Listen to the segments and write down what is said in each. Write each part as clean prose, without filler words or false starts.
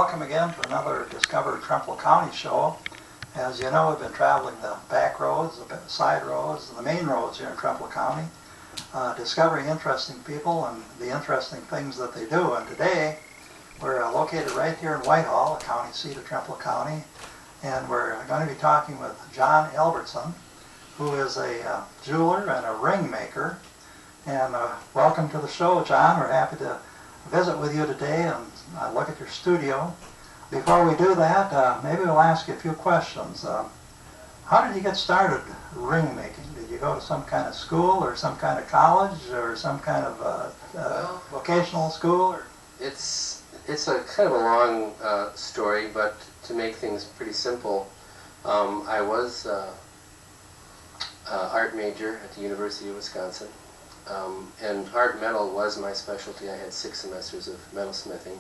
welcome again to another Discover Trempealeau County show. As you know, we've been traveling the back roads, the side roads, and the main roads here in Trempealeau County, discovering interesting people and the interesting things that they do. And today, we're located right here in Whitehall, the county seat of Trempealeau County, and we're going to be talking with John Albertson, who is a jeweler and a ring maker. And welcome to the show, John. We're happy to visit with you today and look at your studio. Before we do that, maybe we'll ask you a few questions. How did you get started ring making? Did you go to some kind of school or some kind of college or some kind of vocational school? Or? It's a kind of a long story, but to make things pretty simple, I was an art major at the University of Wisconsin. And art metal was my specialty. I had 6 semesters of metalsmithing.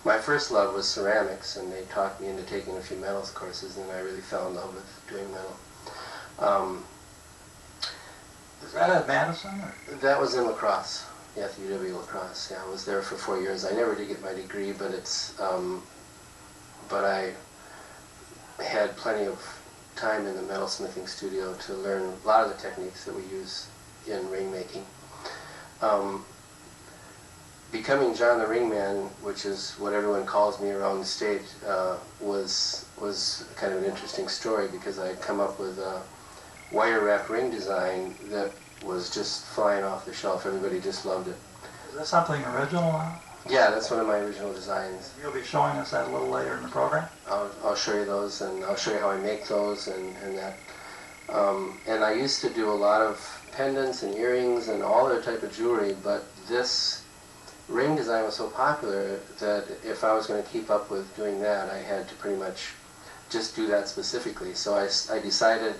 My first love was ceramics, and they talked me into taking a few metals courses, and I really fell in love with doing metal. Is that at Madison? Or? That was in La Crosse, yeah, at the UW La Crosse. Yeah, I was there for 4 years. I never did get my degree, but but I had plenty of time in the metalsmithing studio to learn a lot of the techniques that we use in ring making. Becoming John the Ringman, which is what everyone calls me around the state, was kind of an interesting story, because I had come up with a wire wrap ring design that was just flying off the shelf. Everybody just loved it. Is that something original? Yeah, that's one of my original designs. You'll be showing us that a little later in the program? I'll show you those, and I'll show you how I make those and that. And I used to do a lot of pendants and earrings and all other type of jewelry, but this ring design was so popular that if I was going to keep up with doing that, I had to pretty much just do that specifically. So I decided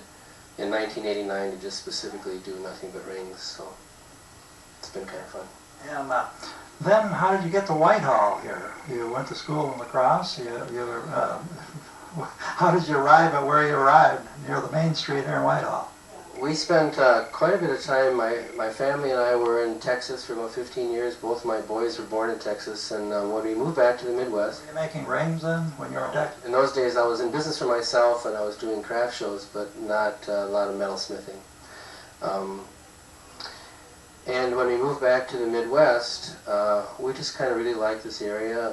in 1989 to just specifically do nothing but rings. So it's been kind of fun. And then how did you get to Whitehall here? You went to school in La Crosse. How did you arrive at where you arrived, near the main street here in Whitehall? We spent quite a bit of time. My family and I were in Texas for about 15 years. Both my boys were born in Texas, and when we moved back to the Midwest... Were you making rings then, when you were in Texas? In those days I was in business for myself, and I was doing craft shows, but not a lot of metalsmithing. And when we moved back to the Midwest, we just kind of really liked this area.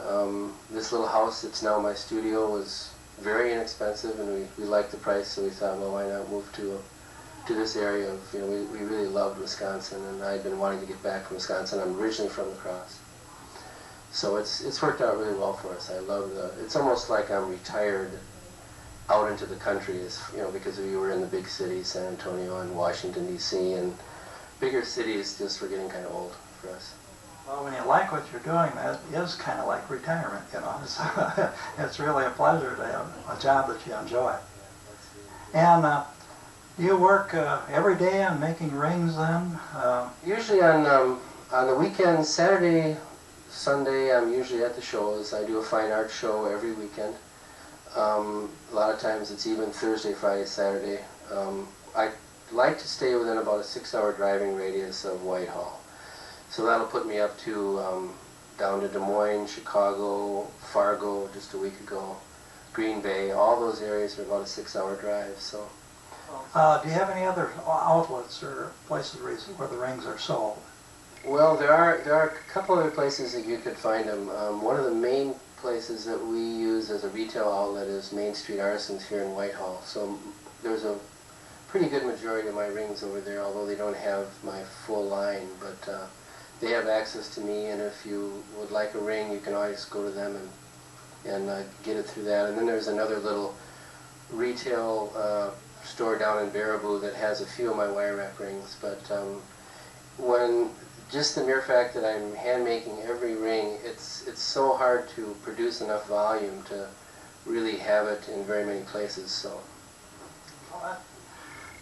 This little house that's now my studio was very inexpensive, and we liked the price, so we thought, well, why not move to this area of, you know, we really loved Wisconsin, and I'd been wanting to get back from Wisconsin. I'm originally from La Crosse. So it's worked out really well for us. I love it's almost like I'm retired out into the country, you know, because we were in the big cities, San Antonio and Washington, D.C., and bigger cities just were getting kind of old for us. Well, when you like what you're doing, that is kind of like retirement, you know. It's really a pleasure to have a job that you enjoy. And you work every day on making rings then? Usually on the weekends, Saturday, Sunday, I'm usually at the shows. I do a fine art show every weekend. A lot of times it's even Thursday, Friday, Saturday. I like to stay within about a 6-hour driving radius of Whitehall. So that'll put me up to down to Des Moines, Chicago, Fargo just a week ago, Green Bay. All those areas are about a 6-hour drive. So. Do you have any other outlets or places where the rings are sold? Well, there are a couple other places that you could find them. One of the main places that we use as a retail outlet is Main Street Artisans here in Whitehall. So there's a pretty good majority of my rings over there, although they don't have my full line. But they have access to me, and if you would like a ring, you can always go to them and get it through that. And then there's another little retail store down in Baraboo that has a few of my wire wrap rings, but when just the mere fact that I'm hand making every ring, it's so hard to produce enough volume to really have it in very many places. So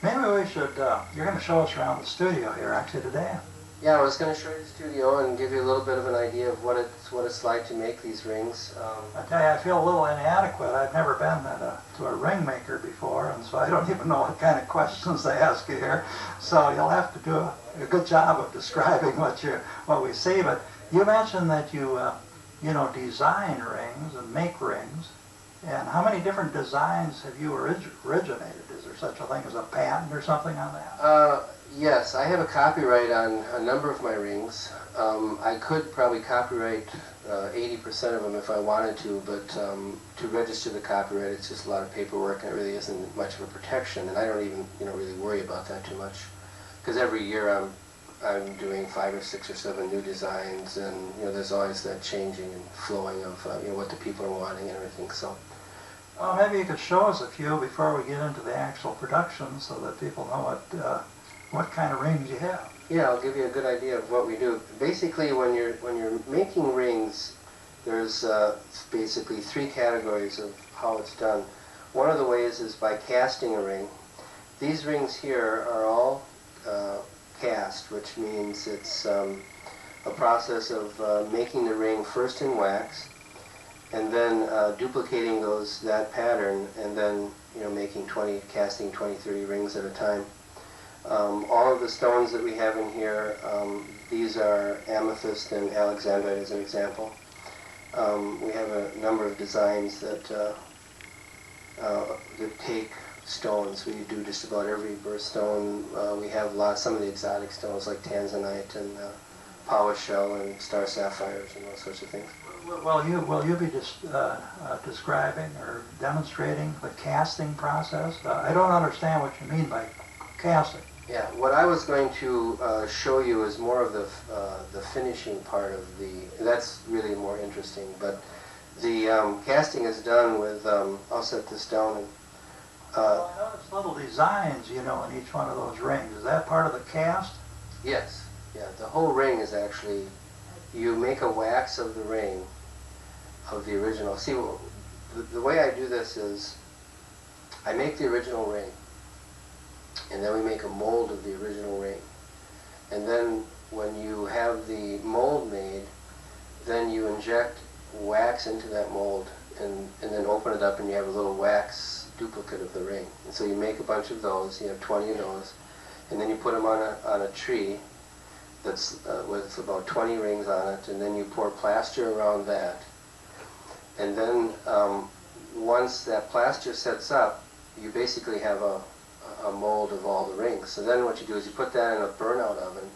maybe we should. You're going to show us around the studio here actually today. Yeah, I was going to show you the studio and give you a little bit of an idea of what it's like to make these rings. I tell you, I feel a little inadequate. I've never been to a ring maker before, and so I don't even know what kind of questions they ask you here. So you'll have to do a good job of describing what we see. But you mentioned that you design rings and make rings. And how many different designs have you originated? Is there such a thing as a patent or something on that? Yes, I have a copyright on a number of my rings. I could probably copyright 80% of them if I wanted to, but to register the copyright, it's just a lot of paperwork, and it really isn't much of a protection. And I don't even, really worry about that too much, because every year I'm doing 5 or 6 or 7 new designs, and there's always that changing and flowing of what the people are wanting and everything. So. Well, maybe you could show us a few before we get into the actual production, so that people know what kind of rings you have. Yeah, I'll give you a good idea of what we do. Basically, when you're making rings, there's basically 3 categories of how it's done. One of the ways is by casting a ring. These rings here are all cast, which means it's a process of making the ring first in wax, and then duplicating that pattern, and then casting 20, 30 rings at a time. All of the stones that we have in here, these are amethyst and alexandrite as an example. We have a number of designs that take stones. We do just about every birthstone. We have some of the exotic stones like tanzanite and power shell and star sapphires and those sorts of things. Will you be describing or demonstrating the casting process? I don't understand what you mean by casting. Yeah, what I was going to show you is more of the finishing part of that's really more interesting. But the casting is done with, I'll set this down. Well, I noticed little designs, in each one of those rings. Is that part of the cast? Yes, yeah, the whole ring is actually, you make a wax of the ring, of the original. See, the way I do this is, I make the original ring, and then we make a mold of the original ring. And then when you have the mold made, then you inject wax into that mold, and then open it up, and you have a little wax duplicate of the ring. And so you make a bunch of those, you have 20 of those, and then you put them on a tree that's with about 20 rings on it, and then you pour plaster around that. And then once that plaster sets up, you basically have a mold of all the rings. So then what you do is you put that in a burnout oven.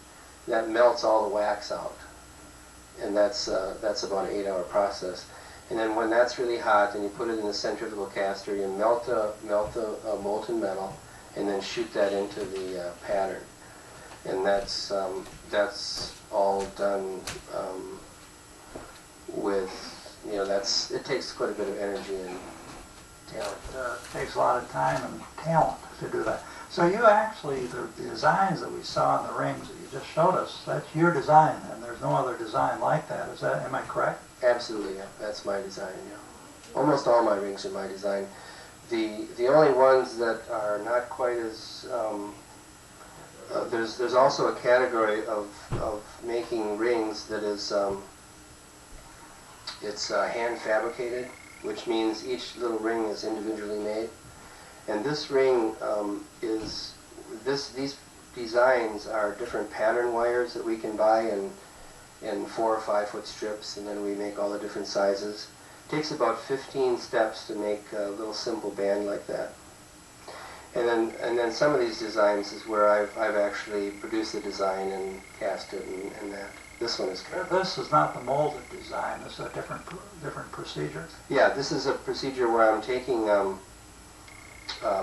That melts all the wax out, and that's about an 8-hour process. And then when that's really hot, then you put it in the centrifugal caster. You melt the molten metal, and then shoot that into the pattern. And that's all done with it takes quite a bit of energy and talent. It takes a lot of time and talent to do that. So you actually, the designs that we saw in the rings that you just showed us, that's your design, and there's no other design like that. Am I correct? Absolutely, yeah. That's my design, yeah. Almost all my rings are my design. The only ones that are not quite as there's also a category of making rings that is it's hand fabricated, which means each little ring is individually made. And this ring these designs are different pattern wires that we can buy in 4 or 5 foot strips, and then we make all the different sizes. It takes about 15 steps to make a little simple band like that. And then some of these designs is where I've actually produced the design and cast it and that. This one is cast. This is not the molded design. This is a different procedure. Yeah, this is a procedure where I'm taking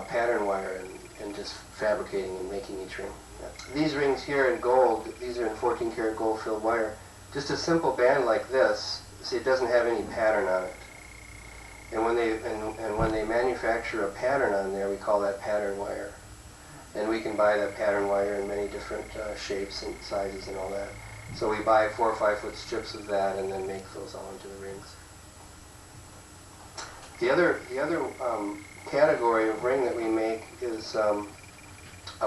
pattern wire and just fabricating and making each ring. Yeah. These rings here in gold, these are in 14 karat gold filled wire. Just a simple band like this, see, it doesn't have any pattern on it. And when they manufacture a pattern on there, we call that pattern wire. And we can buy that pattern wire in many different shapes and sizes and all that. So we buy 4 or 5 foot strips of that and then make those all into the rings. The other category of ring that we make is a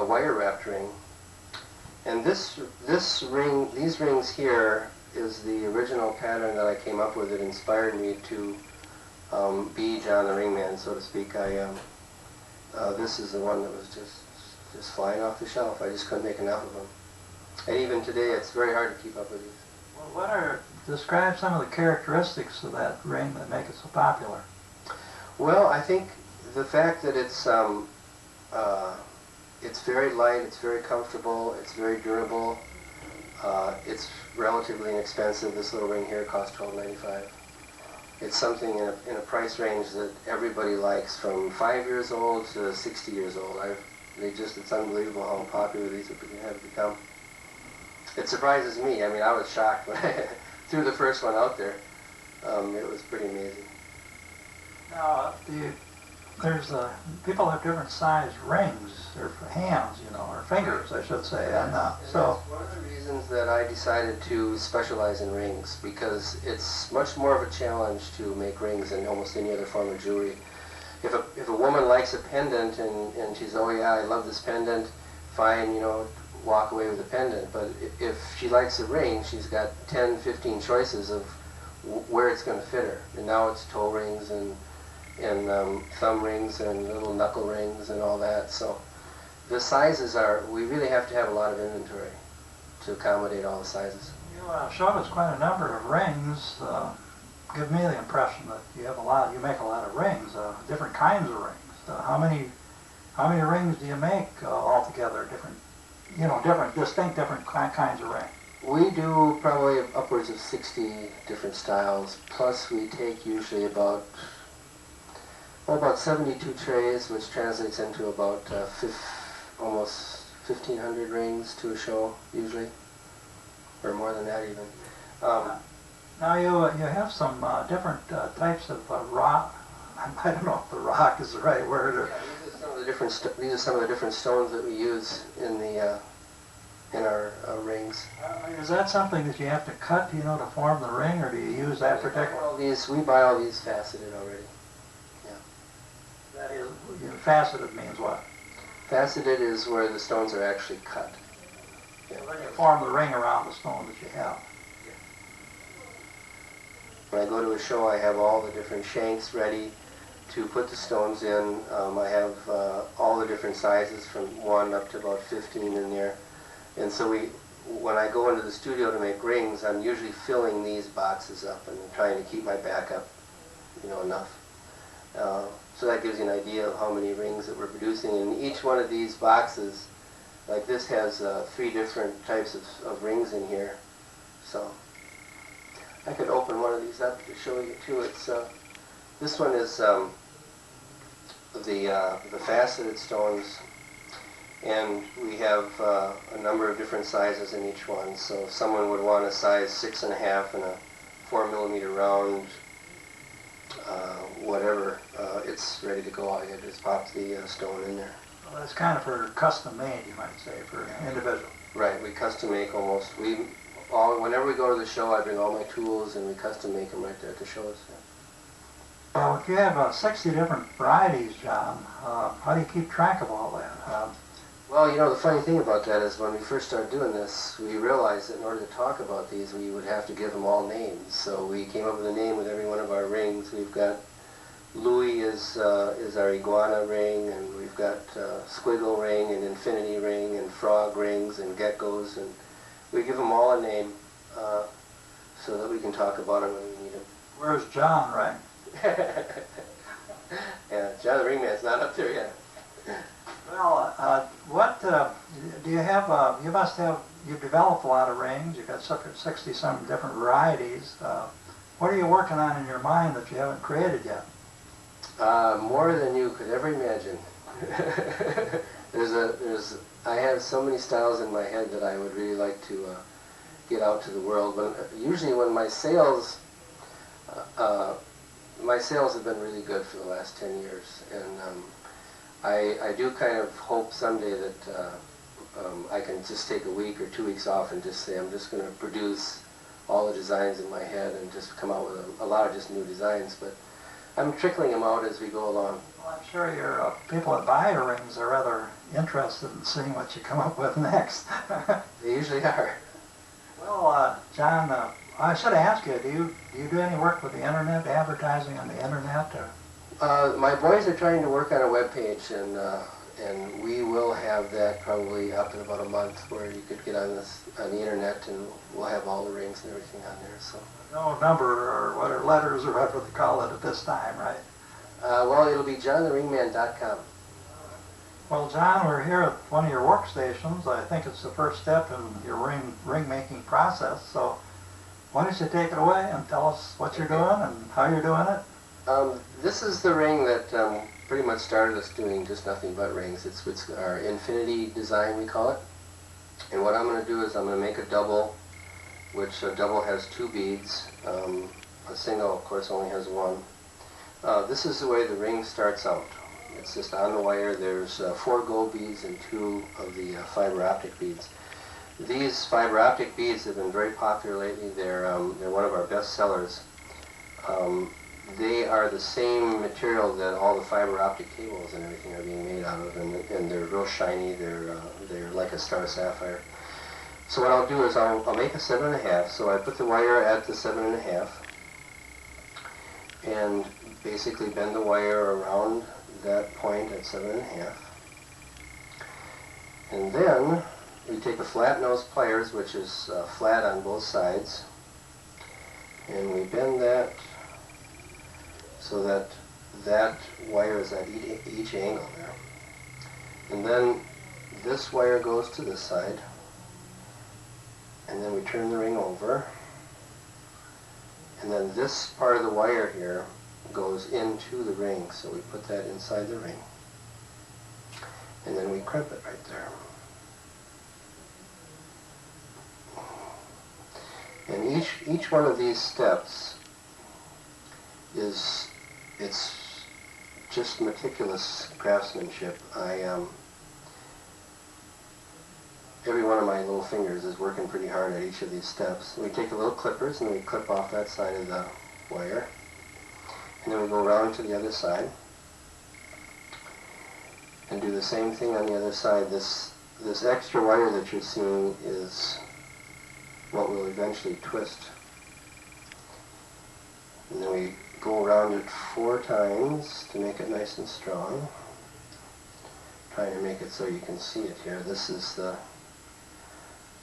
wire wrapped ring. And these rings here is the original pattern that I came up with that inspired me to be John the Ringman, so to speak. This is the one that was just flying off the shelf. I just couldn't make enough of them. And even today, it's very hard to keep up with these. Describe some of the characteristics of that ring that make it so popular. Well, I think the fact that it's very light, it's very comfortable, it's very durable, it's relatively inexpensive. This little ring here costs $12.95. It's something in a price range that everybody likes, from 5 years old to 60 years old. It's unbelievable how popular these have become. It surprises me. I mean, I was shocked when I threw the first one out there. It was pretty amazing. Now, people have different sized rings, or hands, or fingers, I should say, and so. One of the reasons that I decided to specialize in rings, because it's much more of a challenge to make rings than almost any other form of jewelry. If a woman likes a pendant and she's, oh yeah, I love this pendant, fine, walk away with a pendant. But if she likes a ring, she's got 10, 15 choices of where it's going to fit her. And now it's toe rings and thumb rings and little knuckle rings and all that. So the sizes we really have to have a lot of inventory to accommodate all the sizes. You showed us quite a number of rings. Give me the impression that you make a lot of rings, different kinds of rings. How many rings do you make altogether? Different kinds of rings. We do probably upwards of 60 different styles, plus we take usually about 72 trays, which translates into about almost 1,500 rings to a show, usually, or more than that even. Now you have some different types of rock. I don't know if the rock is the right word. Or these are some of the different stones that we use in our rings. Is that something that you have to cut, to form the ring, or do you use that particular? We buy all these faceted already. That is, faceted means what? Faceted is where the stones are actually cut. Yeah. So then you form the ring around the stone that you have. Yeah. When I go to a show, I have all the different shanks ready to put the stones in. I have all the different sizes from 1 up to about 15 in there. And so when I go into the studio to make rings, I'm usually filling these boxes up and trying to keep my backup, enough. So that gives you an idea of how many rings that we're producing. And each one of these boxes, like this, has 3 different types of rings in here. So I could open one of these up to show you too. This one is the faceted stones, and we have a number of different sizes in each one. So if someone would want a size 6.5 and a 4mm round, whatever, it's ready to go. All you have to just pop the stone in there. Well, that's kind of for custom made, you might say, for individual. Right, we custom make almost. Whenever we go to the show, I bring all my tools and we custom make them right there at the shows. Well, if you have 60 different varieties, John, how do you keep track of all that? Well, the funny thing about that is when we first started doing this, we realized that in order to talk about these, we would have to give them all names. So we came up with a name with every one of our rings. We've got Louis is our iguana ring, and we've got squiggle ring and infinity ring and frog rings and geckos, and we give them all a name so that we can talk about them when we need them. Where's John, right? Yeah, John the Ringman's not up there yet. Well, what do you have? You've developed a lot of rings. You've got 60-some different varieties. What are you working on in your mind that you haven't created yet? More than you could ever imagine. I have so many styles in my head that I would really like to get out to the world. But usually when my sales have been really good for the last 10 years, and I do kind of hope someday that I can just take a week or 2 weeks off and just say I'm just going to produce all the designs in my head and just come out with a lot of just new designs. But I'm trickling them out as we go along. Well, I'm sure your people that buy your rings are rather interested in seeing what you come up with next. They usually are. Well, John, I should ask you, do you do any work with the internet, advertising on the internet? My boys are trying to work on a web page, and we will have that probably up in about a month, where you could get on the internet, and we'll have all the rings and everything on there. So No number or whatever letters or whatever they call it at this time, right? well, it'll be johntheringman.com. Well, John, we're here at one of your workstations. I think it's the first step in your ring making process. So why don't you take it away and tell us what you're doing and how you're doing it? This is the ring that pretty much started us doing just nothing but rings. It's our infinity design, we call it. And what I'm going to do is I'm going to make a double, which a double has 2 beads. A single, of course, only has 1. This is the way the ring starts out. It's just on the wire. There's 4 gold beads and 2 of the fiber optic beads. These fiber optic beads have been very popular lately. They're one of our best sellers. They are the same material that all the fiber optic cables and everything are being made out of, and they're real shiny. They're like a star sapphire. So what I'll do is I'll make a 7.5. So I put the wire at the 7.5, and basically bend the wire around that point at 7.5. And then we take a flat nose pliers, which is flat on both sides, and we bend that so that that wire is at each angle there. And then this wire goes to this side, and then we turn the ring over, and then this part of the wire here goes into the ring, so we put that inside the ring, and then we crimp it right there. And each one of these steps it's just meticulous craftsmanship. Every one of my little fingers is working pretty hard at each of these steps. We take the little clippers and we clip off that side of the wire, and then we go around to the other side and do the same thing on the other side. This extra wire that you're seeing is what will eventually twist. And then we go around it 4 times to make it nice and strong. Trying to make it so you can see it here. This is the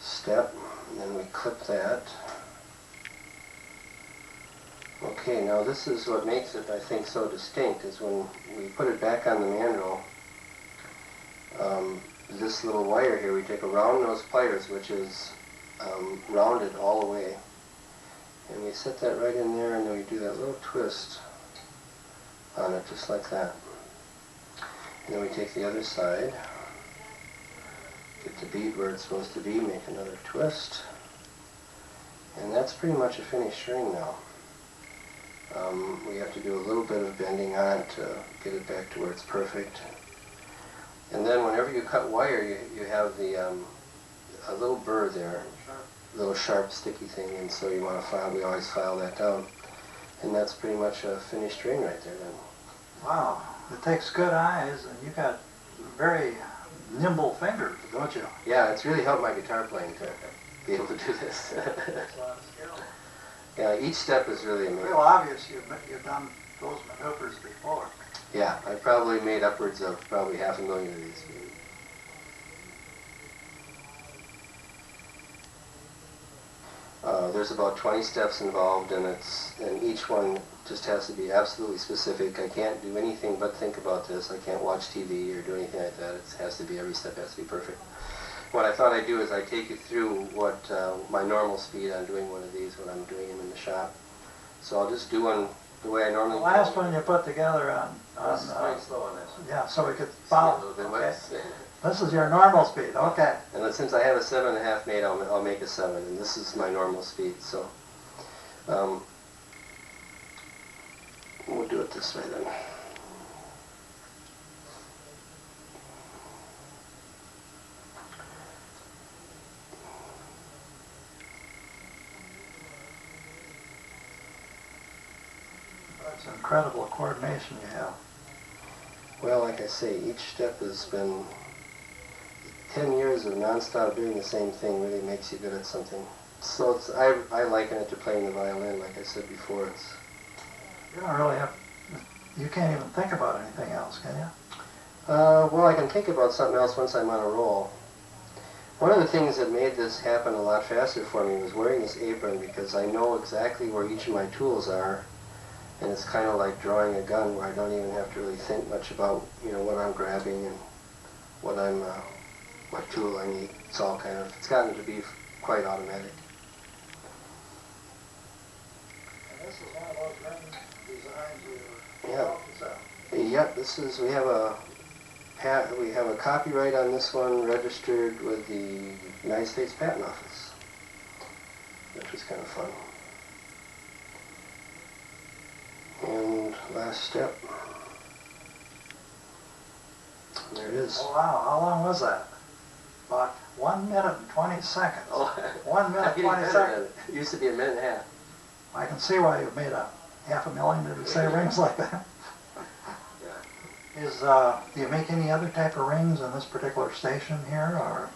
step, and then we clip that. Okay, now this is what makes it, I think, so distinct, is when we put it back on the mandrel, this little wire here, we take a round nose pliers, which is rounded all the way, and we set that right in there, and then we do that little twist on it, just like that. And then we take the other side, get the bead where it's supposed to be, make another twist, and that's pretty much a finished ring now. We have to do a little bit of bending on it to get it back to where it's perfect. And then whenever you cut wire, you have a little burr there, a little sharp sticky thing, and so you want to file, we always file that down. And that's pretty much a finished ring right there then. Wow, it takes good eyes, and you got very nimble fingers, don't you? Yeah, it's really helped my guitar playing to be able to do this. Yeah, each step is really amazing. Real obvious you've done those maneuvers before. Yeah, I probably made upwards of probably 500,000 of these. There's about 20 steps involved, and each one just has to be absolutely specific. I can't do anything but think about this. I can't watch TV or do anything like that. It has to be, every step has to be perfect. What I thought I'd do is I'd take you through what my normal speed on doing one of these when I'm doing them in the shop. So I'll just do one the way I normally do. The last one you put together on quite slow on this one. yeah, so we could follow. Okay. Okay. This is your normal speed, okay. And then since I have a 7.5 made, I'll make a 7, and this is my normal speed. So we'll do it this way then. That's incredible coordination you have. Well, like I say, each step has been 10 years of non-stop doing the same thing really makes you good at something. So I liken it to playing the violin, like I said before. You don't really have, you can't even think about anything else, can you? Well, I can think about something else once I'm on a roll. One of the things that made this happen a lot faster for me was wearing this apron, because I know exactly where each of my tools are, and it's kind of like drawing a gun where I don't even have to really think much about, you know, what I'm grabbing and what tool I need. It's all kind of, it's gotten to be quite automatic. And this is one of those ring designs you Yeah. developed, Yep, this is, we have a copyright on this one registered with the United States Patent Office, which was kind of fun. And last step. There it is. Oh wow, how long was that? About 1 minute and 20 seconds. Oh, 1 minute, 20 seconds. It used to be a minute and a half. I can see why you made a $500,000 to say rings like that. Yeah. Do you make any other type of rings in this particular station here, or?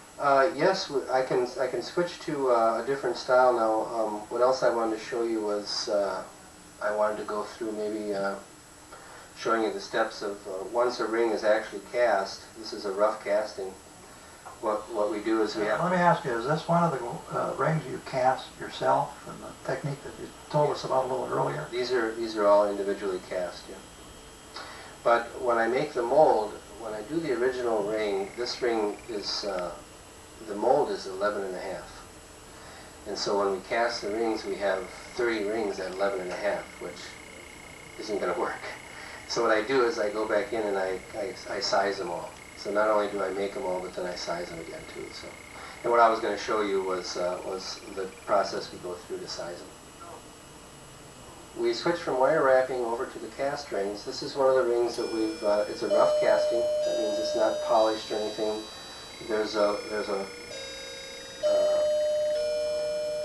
Yes, I can switch to a different style now. What else I wanted to show you was I wanted to go through maybe showing you the steps of once a ring is actually cast. This is a rough casting. What we do is we have. Let me ask you: is this one of the rings you cast yourself, and the technique that you told us about a little earlier? These are all individually cast. Yeah. But when I make the mold, when I do the original ring, this ring is the mold is 11 and a half. And so when we cast the rings, we have 30 rings at 11 and a half, which isn't going to work. So what I do is I go back in and I size them all. So not only do I make them all, but then I size them again too. So, and what I was going to show you was the process we go through to size them. We switched from wire wrapping over to the cast rings. This is one of the rings that we've. It's a rough casting. That means it's not polished or anything. There's a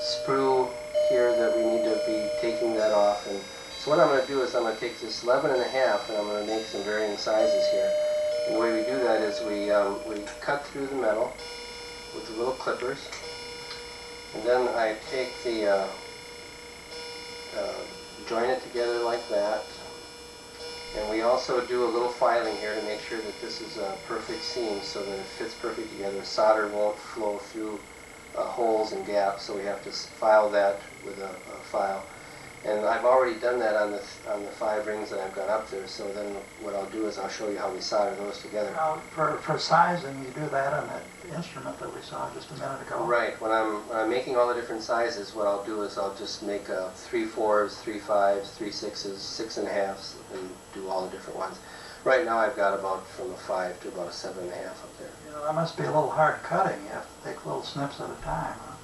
sprue here that we need to be taking that off. And so what I'm going to do is I'm going to take this 11 and a half and I'm going to make some varying sizes here. And the way we do that is we cut through the metal with the little clippers, and then I take the join it together like that. And we also do a little filing here to make sure that this is a perfect seam so that it fits perfectly together. Solder won't flow through holes and gaps, so we have to file that with a file. And I've already done that on the 5 rings that I've got up there, so then what I'll do is I'll show you how we solder those together. Now, for sizing, you do that on that instrument that we saw just a minute ago. Right. When I'm making all the different sizes, what I'll do is I'll just make 3/4s, 3/5s, 3/6s, 6 1/2s, and do all the different ones. Right now I've got about from a 5 to about a 7 1/2 up there. You know, that must be a little hard cutting. You have to take little snips at a time. Huh?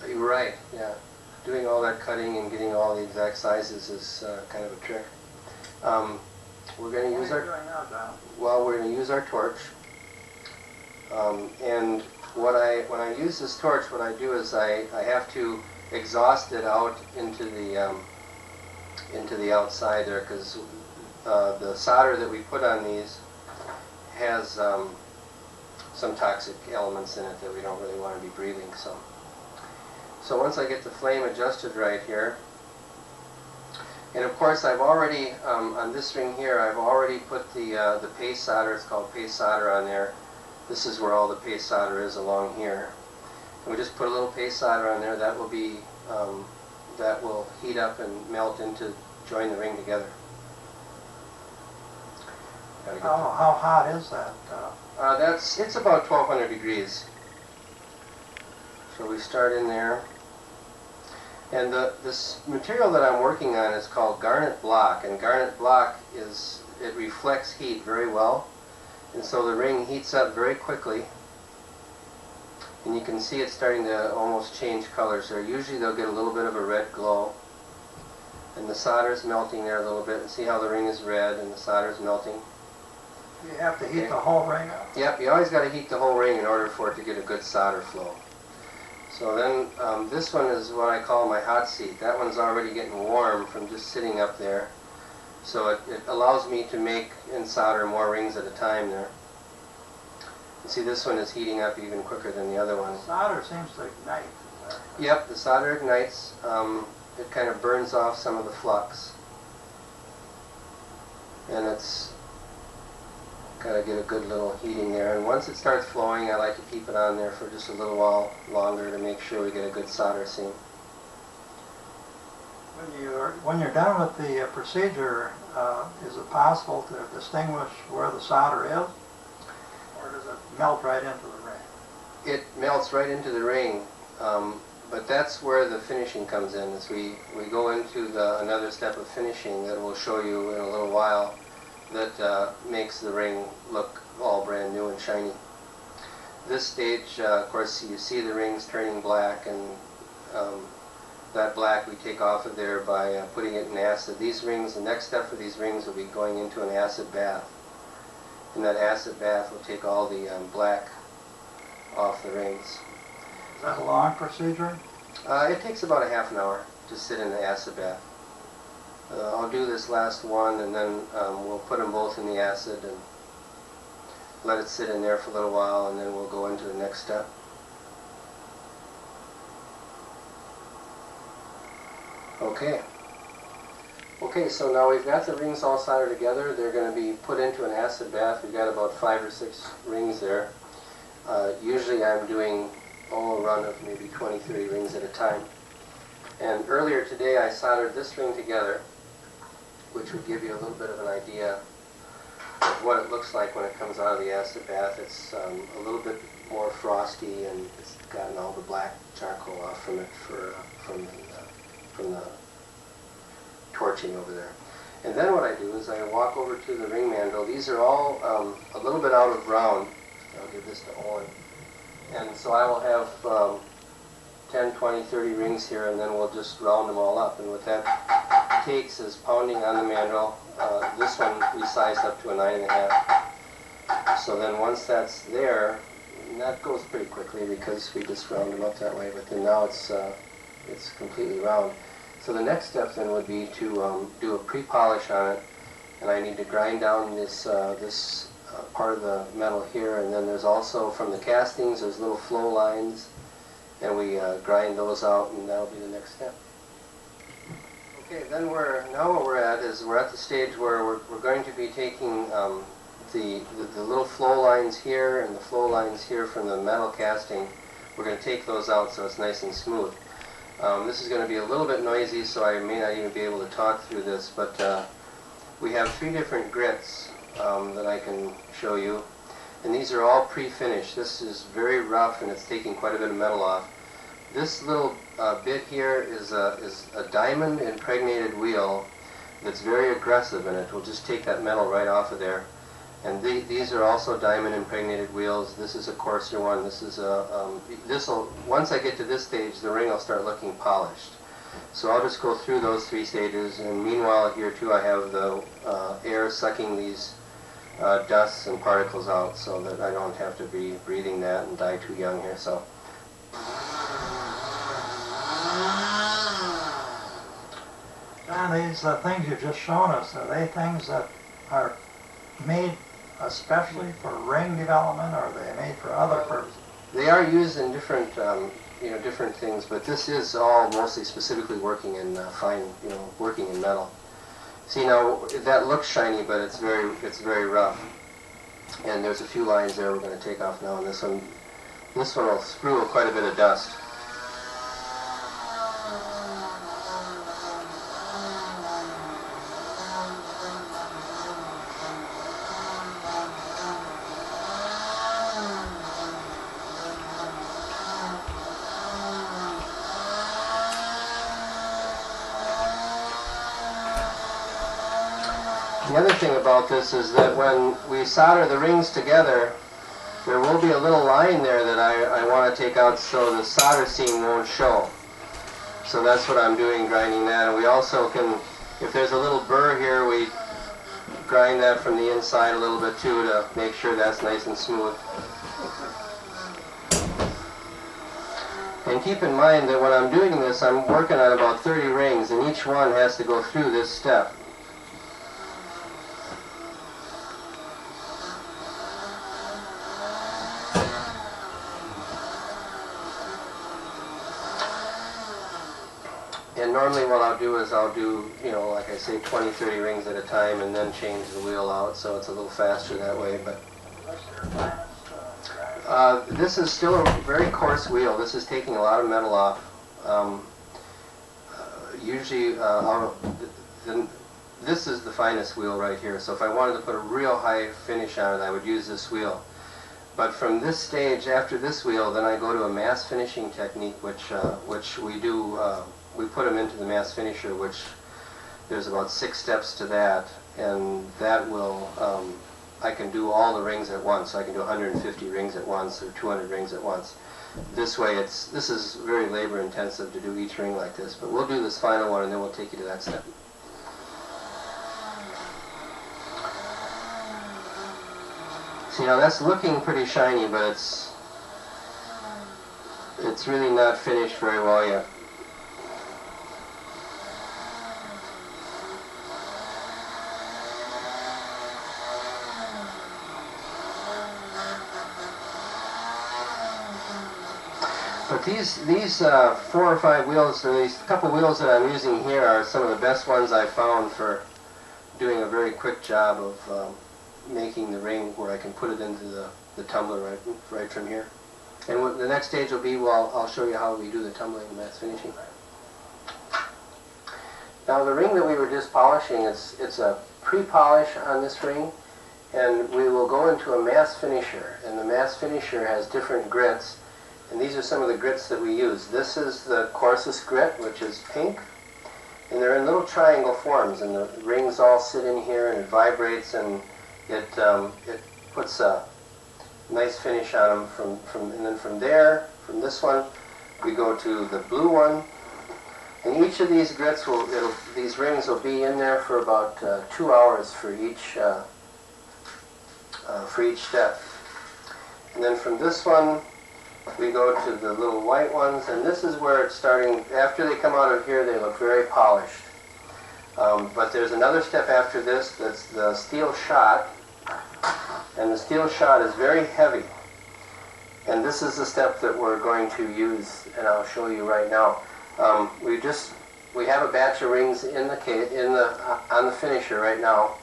You're right. Yeah. Doing all that cutting and getting all the exact sizes is kind of a trick. We're going to use our we're going to use our torch. And when I use this torch, what I do is I have to exhaust it out into the outside there, because the solder that we put on these has some toxic elements in it that we don't really want to be breathing. So once I get the flame adjusted right here, and of course I've already, on this ring here, I've already put the paste solder, it's called paste solder, on there. This is where all the paste solder is along here. And we just put a little paste solder on there. That will be, that will heat up and melt into, join the ring together. How hot is that? It's about 1200 degrees. So we start in there. And this material that I'm working on is called garnet block, and garnet block it reflects heat very well, and so the ring heats up very quickly, and you can see it starting to almost change colors there. Usually they'll get a little bit of a red glow, and the solder is melting there a little bit, and see how the ring is red and the solder is melting. You have to heat the whole ring up? Yep, you always got to heat the whole ring in order for it to get a good solder flow. So then this one is what I call my hot seat. That one's already getting warm from just sitting up there. So it allows me to make and solder more rings at a time there. You see, this one is heating up even quicker than the other one. Solder seems to ignite. Yep, the solder ignites. It kind of burns off some of the flux. And Got to get a good little heating there. And once it starts flowing, I like to keep it on there for just a little while longer to make sure we get a good solder seam. When you're done with the procedure, is it possible to distinguish where the solder is, or does it melt right into the ring? It melts right into the ring, but that's where the finishing comes in. As we go into another step of finishing that we'll show you in a little while, that makes the ring look all brand new and shiny. This stage, of course, you see the rings turning black, and that black we take off of there by putting it in acid. These rings, the next step for these rings will be going into an acid bath. And that acid bath will take all the black off the rings. Is that a long procedure? It takes about a half an hour to sit in the acid bath. I'll do this last one, and then we'll put them both in the acid and let it sit in there for a little while, and then we'll go into the next step. Okay, so now we've got the rings all soldered together. They're going to be put into an acid bath. We've got about 5 or 6 rings there. Usually I'm doing a run of maybe 20, 30 rings at a time. And earlier today I soldered this ring together, which would give you a little bit of an idea of what it looks like when it comes out of the acid bath. It's a little bit more frosty, and it's gotten all the black charcoal off from it from the torching over there. And then what I do is I walk over to the ring mandrel. These are all a little bit out of round. I'll give this to Owen. And so I will have 10, 20, 30 rings here, and then we'll just round them all up. And what that takes is pounding on the mandrel. This one we sized up to a 9.5. So then once that's there, and that goes pretty quickly because we just round them up that way, but then now it's completely round. So the next step then would be to do a pre-polish on it, and I need to grind down this part of the metal here, and then there's also from the castings there's little flow lines, and we grind those out, and that'll be the next step. Okay, then now what we're at is we're at the stage where we're going to be taking the little flow lines here and the flow lines here from the metal casting. We're going to take those out so it's nice and smooth. This is going to be a little bit noisy, so I may not even be able to talk through this, but we have 3 different grits that I can show you, and these are all pre-finished. This is very rough, and it's taking quite a bit of metal off. This little bit here is a diamond impregnated wheel that's very aggressive, and it will just take that metal right off of there. And these are also diamond impregnated wheels. This is a coarser one. This is once I get to this stage, the ring will start looking polished. So I'll just go through those 3 stages, and meanwhile here too I have the air sucking these dusts and particles out so that I don't have to be breathing that and die too young here. So. John, these things you've just shown us, are they things that are made especially for ring development, or are they made for other purposes? They are used in different, different things, but this is all mostly specifically working in working in metal. See, now that looks shiny, but it's very rough. And there's a few lines there we're going to take off now, and this one will screw quite a bit of dust. The other thing about this is that when we solder the rings together, there will be a little line there that I want to take out so the solder seam won't show. So that's what I'm doing, grinding that. And we also can, if there's a little burr here, we grind that from the inside a little bit too to make sure that's nice and smooth. And keep in mind that when I'm doing this, I'm working on about 30 rings, and each one has to go through this step. And normally what I'll do is I'll do, you know, like I say, 20, 30 rings at a time and then change the wheel out, so it's a little faster that way. But this is still a very coarse wheel. This is taking a lot of metal off. Usually, this is the finest wheel right here. So if I wanted to put a real high finish on it, I would use this wheel. But from this stage, after this wheel, then I go to a mass finishing technique, which we do. We put them into the mass finisher, which there's about 6 steps to that, and that will, I can do all the rings at once. So I can do 150 rings at once or 200 rings at once. This way, this is very labor intensive to do each ring like this, but we'll do this final one and then we'll take you to that step. See, now that's looking pretty shiny, but it's really not finished very well yet. But these 4 or 5 wheels, or these couple wheels that I'm using here, are some of the best ones I've found for doing a very quick job of making the ring where I can put it into the tumbler right from here. And what the next stage will be, well, I'll show you how we do the tumbling and mass finishing. Now the ring that we were just polishing, it's a pre-polish on this ring, and we will go into a mass finisher, and the mass finisher has different grits. And these are some of the grits that we use. This is the coarsest grit, which is pink. And they're in little triangle forms, and the rings all sit in here, and it vibrates, and it puts a nice finish on them. And then from there, from this one, we go to the blue one. And each of these grits these rings will be in there for about 2 hours for each step. And then from this one, we go to the little white ones, and this is where it's starting. After they come out of here, they look very polished. But there's another step after this, that's the steel shot, and the steel shot is very heavy. And this is the step that we're going to use, and I'll show you right now. We have a batch of rings on the finisher right now.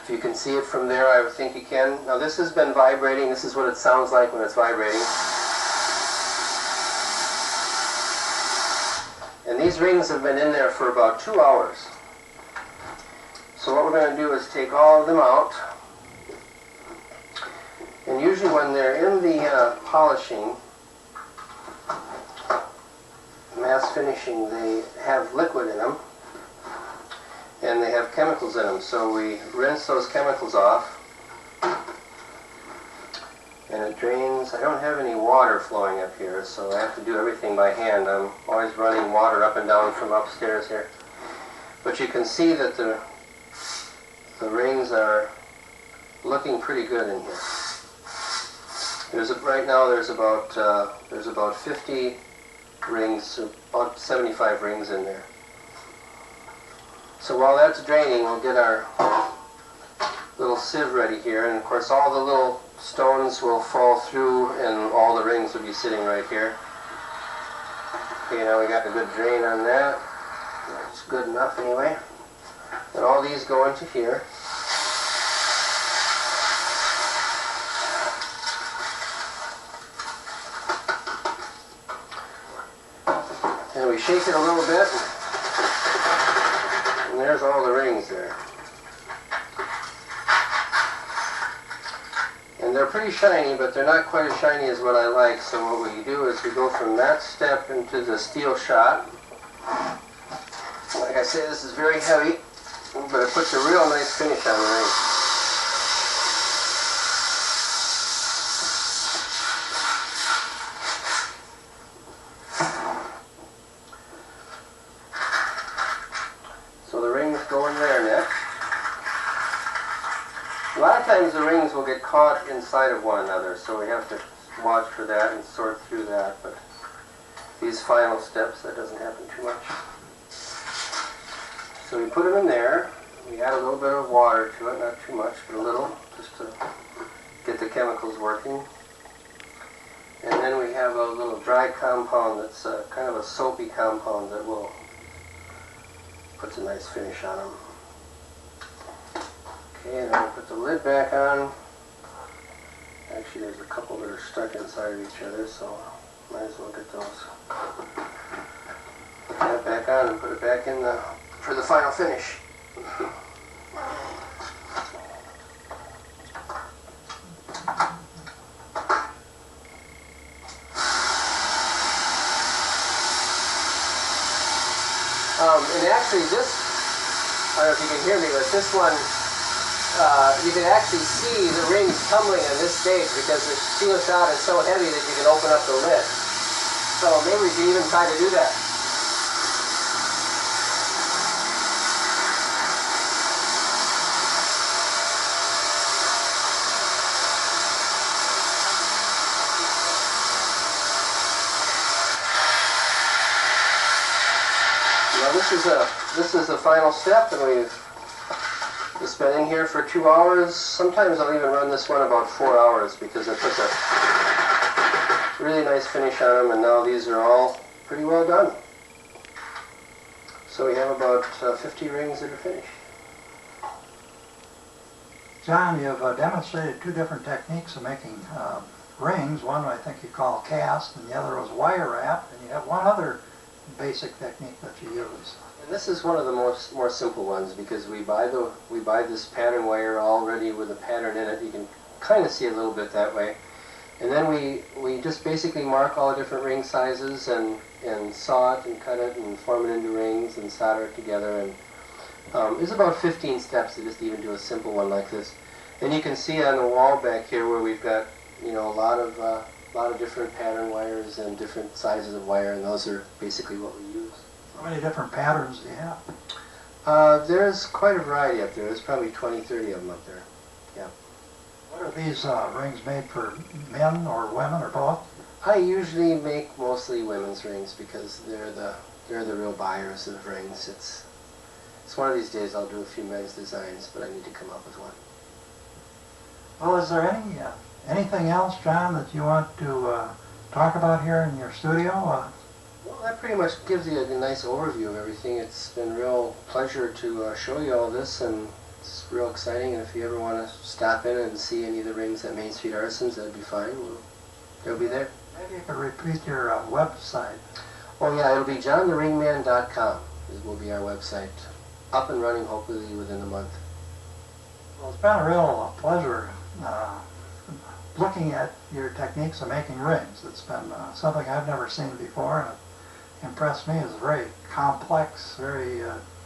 If you can see it from there, I think you can. Now this has been vibrating. This is what it sounds like when it's vibrating. And these rings have been in there for about 2 hours. So what we're going to do is take all of them out. And usually when they're in the polishing, mass finishing, they have liquid in them. And they have chemicals in them, so we rinse those chemicals off, and it drains. I don't have any water flowing up here, so I have to do everything by hand. I'm always running water up and down from upstairs here. But you can see that the rings are looking pretty good in here. Right now there's about 50 rings, about 75 rings in there. So while that's draining, we'll get our little sieve ready here, and of course all the little stones will fall through and all the rings will be sitting right here. Okay, now we got a good drain on that. That's good enough anyway. And all these go into here. And we shake it a little bit. And there's all the rings there. And they're pretty shiny, but they're not quite as shiny as what I like. So what we do is we go from that step into the steel shot. Like I say, this is very heavy, but it puts a real nice finish on the ring. So the rings go in there next. A lot of times the rings will get caught inside of one another, so we have to watch for that and sort through that, but these final steps, that doesn't happen too much. So we put them in there. We add a little bit of water to it, not too much, but a little, just to get the chemicals working. And then we we have a little dry compound that's kind of a soapy compound that will puts a nice finish on them. Okay, and then we'll put the lid back on. Actually, there's a couple that are stuck inside of each other, so might as well get those. Put that back on and put it back in for the final finish. And actually this, I don't know if you can hear me, but this one, you can actually see the rings tumbling on this stage because the steel shot is so heavy that you can open up the lid. So maybe we can even try to do that. This is the final step, and it's been in here for 2 hours. Sometimes I'll even run this one about 4 hours because I put a really nice finish on them, and now these are all pretty well done. So we have about 50 rings that are finished. John, you've demonstrated 2 different techniques of making rings. One I think you call cast, and the other was wire wrap, and you have one other basic technique that you use. And this is one of the more simple ones because we buy this pattern wire already with a pattern in it. You can kind of see a little bit that way. And then we just basically mark all the different ring sizes and saw it and cut it and form it into rings and solder it together. And there's about 15 steps to just even do a simple one like this. And you can see on the wall back here where we've got, you know, a lot of different pattern wires and different sizes of wire, and those are basically what we use. How many different patterns do you have? There's quite a variety up there. There's probably 20, 30 of them up there. Yeah. What are these rings made for, men or women or both? I usually make mostly women's rings because they're the real buyers of rings. It's one of these days I'll do a few men's designs, but I need to come up with one. Well, is there anything else, John, that you want to talk about here in your studio? Well, that pretty much gives you a nice overview of everything. It's been a real pleasure to show you all this, and it's real exciting. And if you ever want to stop in and see any of the rings at Main Street Artisans, that'd be fine. They'll be there. Maybe you could repeat your website. Oh yeah, it'll be johntheringman.com. It will be our website. Up and running hopefully within a month. Well, it's been a real pleasure looking at your techniques of making rings. It's been something I've never seen before, and it impressed me. It's very complex, very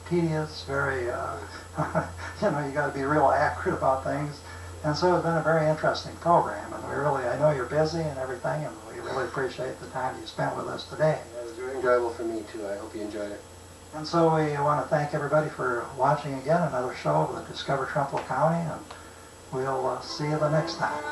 tedious, very, you know, you got to be real accurate about things. And so it's been a very interesting program, and I know you're busy and everything, and we really appreciate the time you spent with us today. It was very enjoyable for me too. I hope you enjoyed it. And so we want to thank everybody for watching again another show of the Discover Trempealeau County, and we'll see you the next time.